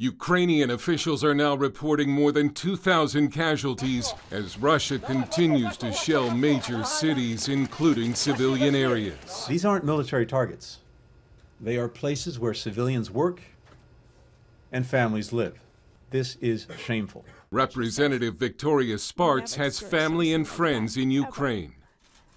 Ukrainian officials are now reporting more than 2,000 casualties as Russia continues to shell major cities, including civilian areas. These aren't military targets. They are places where civilians work and families live. This is shameful. Representative Victoria Spartz has family and friends in Ukraine.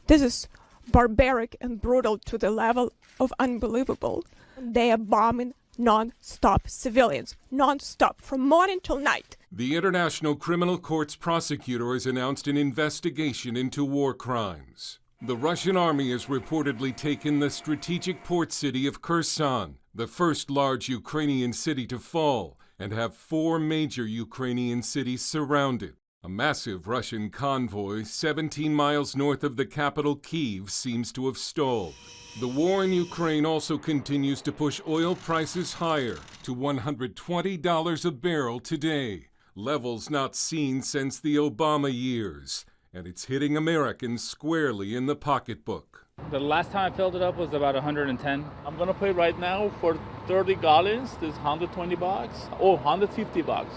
This is barbaric and brutal to the level of unbelievable. They are bombing non-stop civilians, non-stop, from morning till night. The International Criminal Court's prosecutor has announced an investigation into war crimes. The Russian army has reportedly taken the strategic port city of Kherson, the first large Ukrainian city to fall, and have 4 major Ukrainian cities surrounded. A massive Russian convoy 17 miles north of the capital Kyiv seems to have stalled. The war in Ukraine also continues to push oil prices higher to $120 a barrel today, levels not seen since the Obama years, and it's hitting Americans squarely in the pocketbook. The last time I filled it up was about 110. I'm gonna pay right now for 30 gallons, this $120. Oh, $150.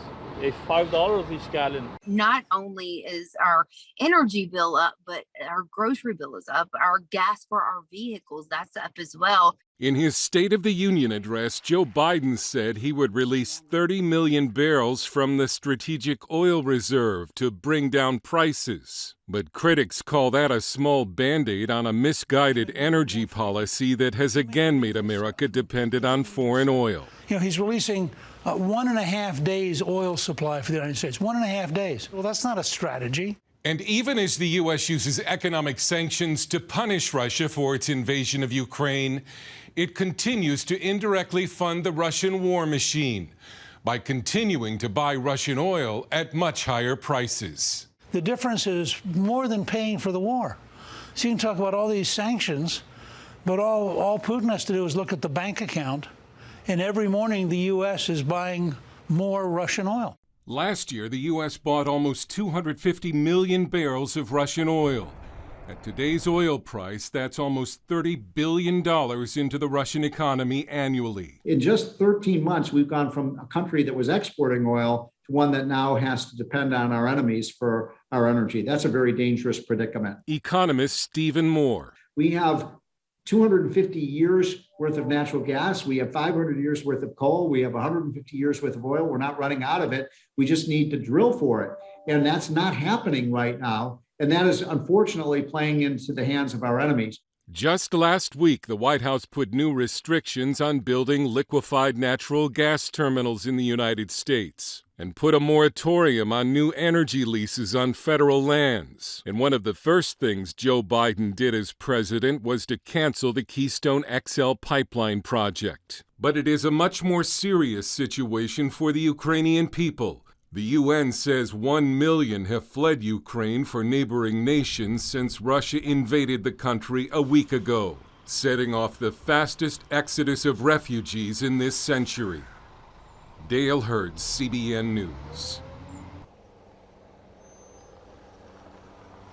It's $5 each gallon. Not only is our energy bill up, but our grocery bill is up. Our gas for our vehicles, that's up as well. In his State of the Union address, Joe Biden said he would release 30 million barrels from the strategic oil reserve to bring down prices. But critics call that a small band-aid on a misguided energy policy that has again made America dependent on foreign oil. You know, he's releasing 1.5 days oil supply for the United States. 1.5 days. Well, that's not a strategy. And even as the U.S. uses economic sanctions to punish Russia for its invasion of Ukraine, it continues to indirectly fund the Russian war machine by continuing to buy Russian oil at much higher prices. The difference is more than paying for the war. So you can talk about all these sanctions, but all Putin has to do is look at the bank account, and every morning the U.S. is buying more Russian oil. Last year, the U.S. bought almost 250 million barrels of Russian oil. At today's oil price, that's almost $30 billion into the Russian economy annually. In just 13 months, we've gone from a country that was exporting oil to one that now has to depend on our enemies for our energy. That's a very dangerous predicament. Economist Stephen Moore. We have 250 years worth of natural gas. We have 500 years worth of coal. We have 150 years worth of oil. We're not running out of it. We just need to drill for it. And that's not happening right now. And that is unfortunately playing into the hands of our enemies. Just last week, the White House put new restrictions on building liquefied natural gas terminals in the United States and put a moratorium on new energy leases on federal lands. And one of the first things Joe Biden did as president was to cancel the Keystone XL pipeline project. But it is a much more serious situation for the Ukrainian people. The UN says 1 million have fled Ukraine for neighboring nations since Russia invaded the country a week ago, setting off the fastest exodus of refugees in this century. Dale Hurd, CBN News.